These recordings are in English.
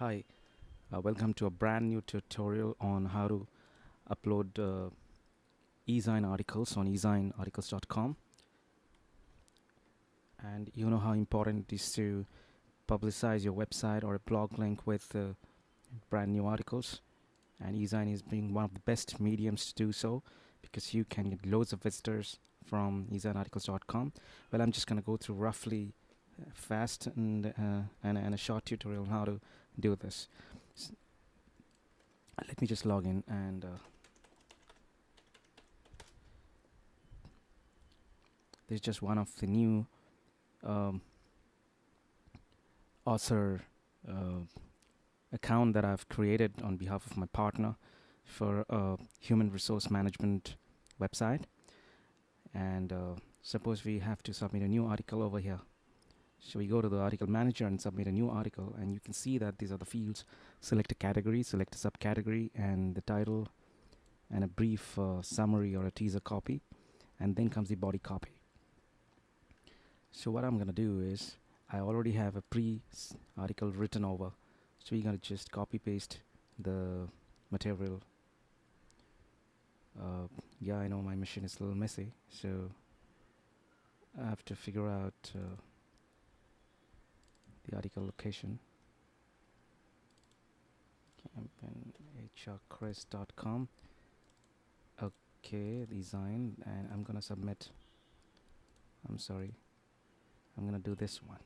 Hi, welcome to a brand new tutorial on how to upload Ezine articles on EzineArticles.com. And you know how important it is to publicize your website or a blog link with brand new articles. And Ezine is being one of the best mediums to do so because you can get loads of visitors from EzineArticles.com. Well, I'm just going to go through roughly fast and a short tutorial on how to do this. S Let me just log in and this is just one of the new um, author uh, account that I've created on behalf of my partner for a human resource management website. And suppose we have to submit a new article over here. So we go to the article manager and submit a new article, and you can see that these are the fields. Select a category, select a subcategory, and the title, and a brief summary or a teaser copy, and then comes the body copy. So what I'm going to do is I already have a article written over, so we're going to just copy paste the material. Yeah, I know my machine is a little messy, so I have to figure out the article location. campaignhrchris.com. Okay, design, and I'm gonna submit. I'm sorry, I'm gonna do this one.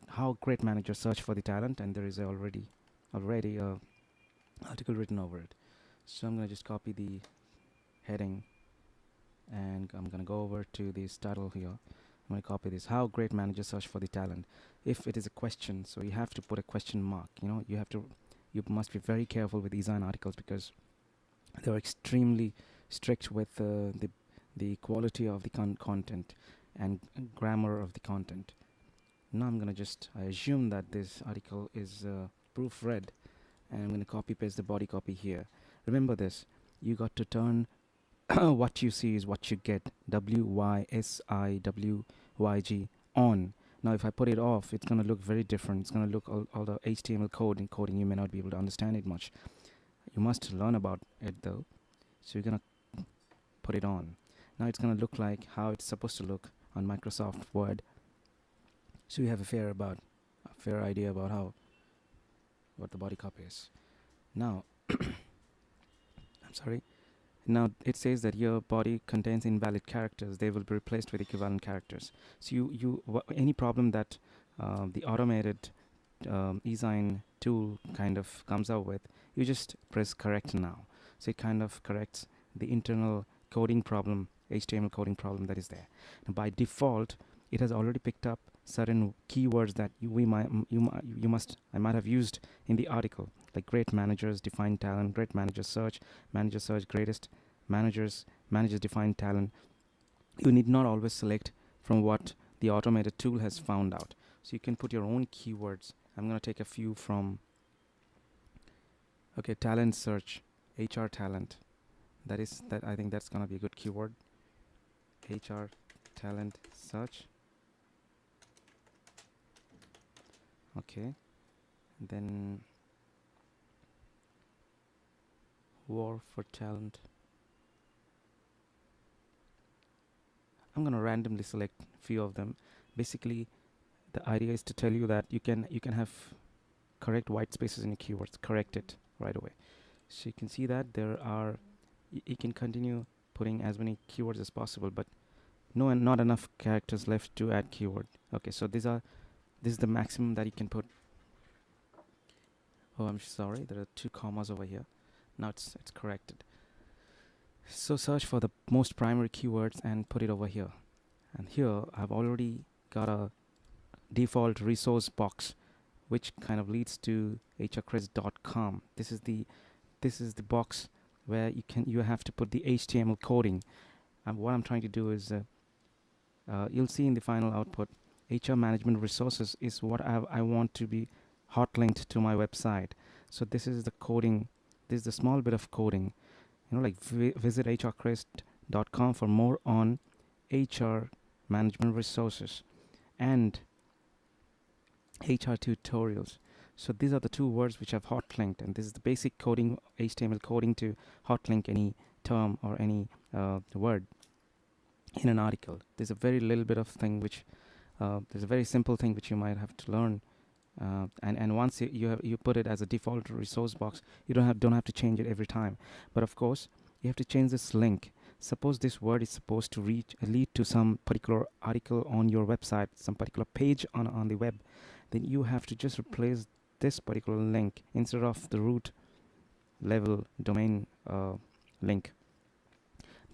How great managers search for the talent, and there is already a article written over it. So I'm gonna just copy the heading, and I'm gonna go over to this title here. I'm gonna copy this: how great managers search for the talent. If it is a question, so you have to put a question mark. You must be very careful with EzineArticles because they're extremely strict with the quality of the content and grammar of the content. Now I assume that this article is proofread, and I'm going to copy paste the body copy here. Remember this: you got to turn what you see is what you get. WYSIWYG on. Now if I put it off, it's going to look very different. It's going to look all the HTML coding. You may not be able to understand it much. You must learn about it though. So you're going to put it on. Now it's going to look like how it's supposed to look on Microsoft Word. So you have a fair idea about what the body copy is. Now I'm sorry. Now it says that your body contains invalid characters. They will be replaced with equivalent characters. So any problem that the automated Ezine tool kind of comes out with, you just press correct now. So it kind of corrects the internal coding problem, HTML coding problem that is there. And by default, it has already picked up certain keywords that I might have used in the article, like great managers, define talent, great manager search, greatest managers define talent. You need not always select from what the automated tool has found out. So you can put your own keywords. I'm going to take a few from talent search, HR talent. I think that's going to be a good keyword. HR talent search. Okay, then war for talent. I'm going to randomly select a few of them. Basically, the idea is to tell you that you can have correct white spaces in your keywords. Correct it right away. So you can see that there are. You can continue putting as many keywords as possible, but not enough characters left to add keyword. Okay, so this is the maximum that you can put. Oh, I'm sorry, there are 2 commas over here. Now it's corrected. So search for the most primary keywords and put it over here. And here I've already got a default resource box, which kind of leads to hrchris.com. This is the box where you have to put the HTML coding. And what I'm trying to do is you'll see in the final output, HR management resources is what I want to be hot linked to my website. So this is the coding. This is the small bit of coding. Like visit hrchris.com for more on HR management resources and HR tutorials. So these are the two words which I've hot linked, and this is the basic coding, HTML coding to hot link any term or any word in an article. There's a very little bit of thing which there's a very simple thing which you might have to learn, and once you put it as a default resource box, you don't have to change it every time. But of course, you have to change this link. Suppose this word is supposed to lead to some particular article on your website, some particular page on the web, then you have to just replace this particular link instead of the root level domain link.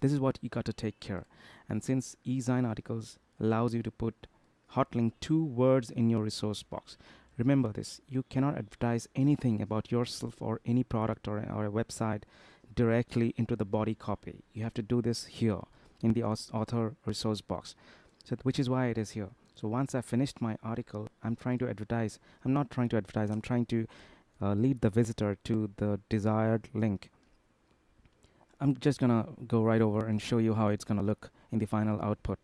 This is what you got to take care. And since EzineArticles allows you to put hot link two words in your resource box, remember this: you cannot advertise anything about yourself or any product or a website directly into the body copy. You have to do this here in the author resource box. So which is why it is here. So once I've finished my article, I'm trying to advertise. I'm not trying to advertise. I'm trying to lead the visitor to the desired link. I'm just gonna go right over and show you how it's gonna look in the final output.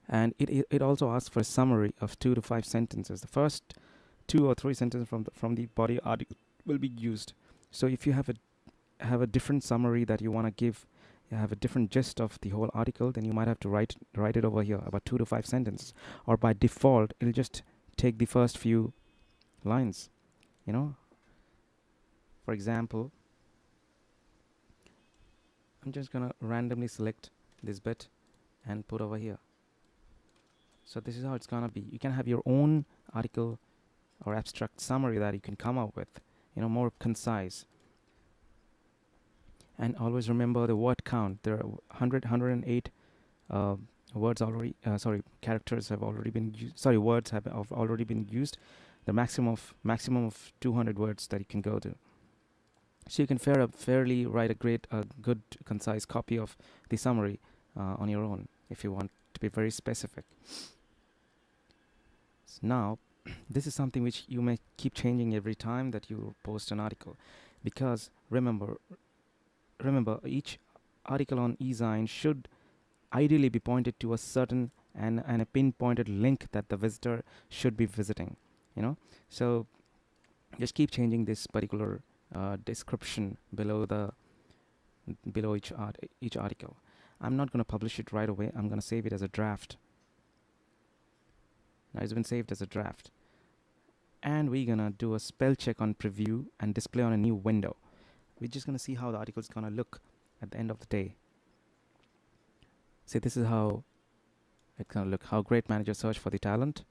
And it also asks for a summary of 2 to 5 sentences. The first 2 or 3 sentences from the body article will be used. So if you have a different summary that you want to give, you have a different gist of the whole article, then you might have to write it over here, about 2 to 5 sentences. Or by default, it'll just take the first few lines. For example, I'm just gonna randomly select this bit and put over here. So this is how it's gonna be. You can have your own article or abstract summary that you can come up with, more concise. And always remember the word count. There are 108 words already. Characters have already been used. Sorry, words have already been used. The maximum of 200 words that you can go to. So you can fairly write a good, concise copy of the summary on your own if you want to be very specific. So now, this is something which you may keep changing every time that you post an article, because remember, each article on Ezine should ideally be pointed to a certain and a pinpointed link that the visitor should be visiting. So just keep changing this particular description below each article. I'm not going to publish it right away. I'm going to save it as a draft. Now it's been saved as a draft, and we're going to do a spell check on preview and display on a new window. We're just going to see how the article is going to look at the end of the day. See, this is how it's going to look. How great manager search for the talent,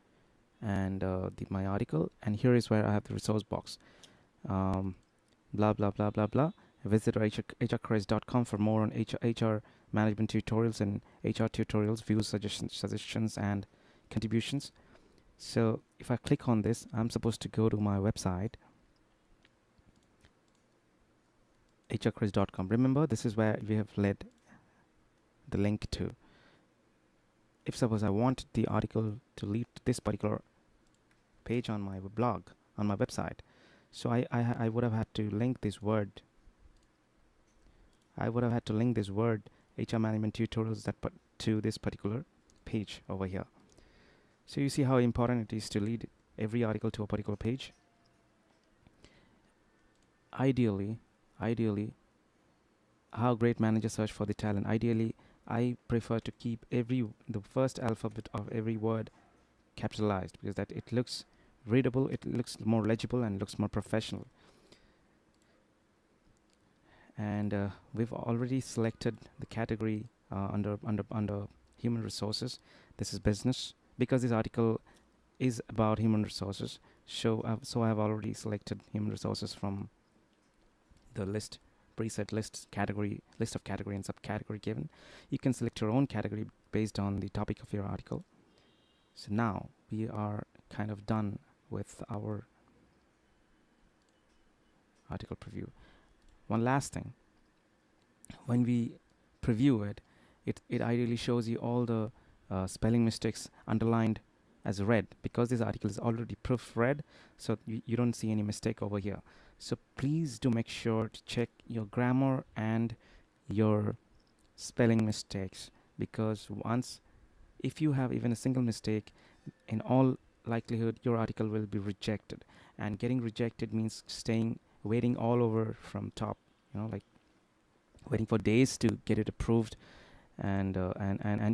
and my article. And here is where I have the resource box. Blah blah blah blah blah. Visit hrcareers.com for more on HR management tutorials and HR tutorials, views, suggestions, and contributions. So if I click on this, I'm supposed to go to my website, hrcareers.com. Remember, this is where we have led the link to. If suppose I want the article to lead to this particular page on my blog, on my website, so I would have had to link this word. I would have had to link this word HR management tutorials to this particular page over here. So you see how important it is to lead every article to a particular page. Ideally, how great manager search for the talent. Ideally, I prefer to keep the first alphabet of every word capitalized, because that it looks readable, it looks more legible, and looks more professional. And we've already selected the category under human resources. This is business, because this article is about human resources. So I've already selected human resources from the preset list of category and subcategory given. You can select your own category based on the topic of your article. So now we are kind of done with our article preview. One last thing: when we preview it, it ideally shows you all the spelling mistakes underlined as red, because this article is already proofread, so you don't see any mistake over here. So please do make sure to check your grammar and your spelling mistakes, because if you have even a single mistake in all likelihood your article will be rejected. And getting rejected means waiting all over from top, like waiting for days to get it approved. And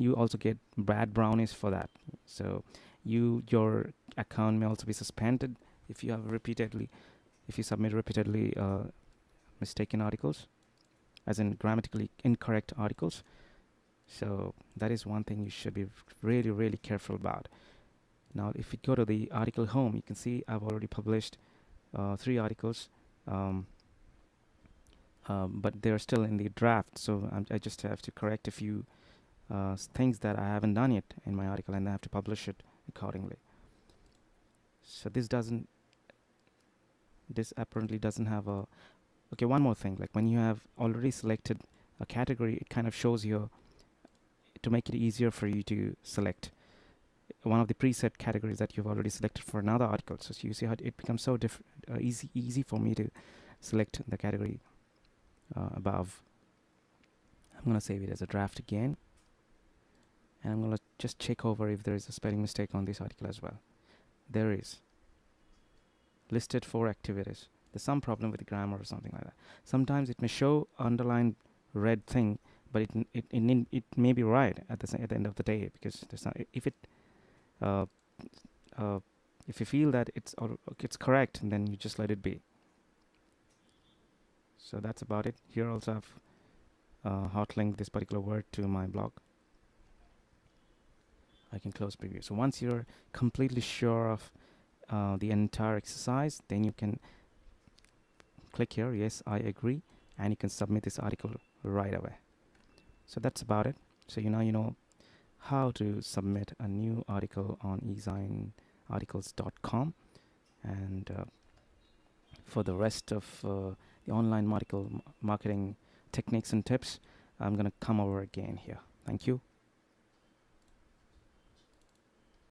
you also get bad brownies for that. So your account may also be suspended if you have repeatedly if you submit repeatedly mistaken articles, as in grammatically incorrect articles. So that is one thing you should be really, really careful about. Now, if you go to the article home, you can see I've already published 3 articles, um, but they're still in the draft. So I just have to correct a few things that I haven't done yet in my article, and I have to publish it accordingly. So this apparently doesn't have a. Okay, one more thing. Like when you have already selected a category, it kind of shows you to make it easier for you to select one of the preset categories that you've already selected for another article. So you see how it becomes so easy for me to select the category above. I'm going to save it as a draft again. And I'm going to just check over if there is a spelling mistake on this article as well. There is. Listed 4 activities. There's some problem with the grammar or something like that. Sometimes it may show underlined red thing, but it may be right at the end of the day, because there's not, uh, if you feel that it's correct, then you just let it be. So that's about it. Here also I've hot linked this particular word to my blog. I can close preview. So once you're completely sure of the entire exercise, then you can click here, yes, I agree, and you can submit this article right away. So that's about it. So you know how to submit a new article on EzineArticles.com, and for the rest of the online marketing techniques and tips, I'm going to come over again here. Thank you.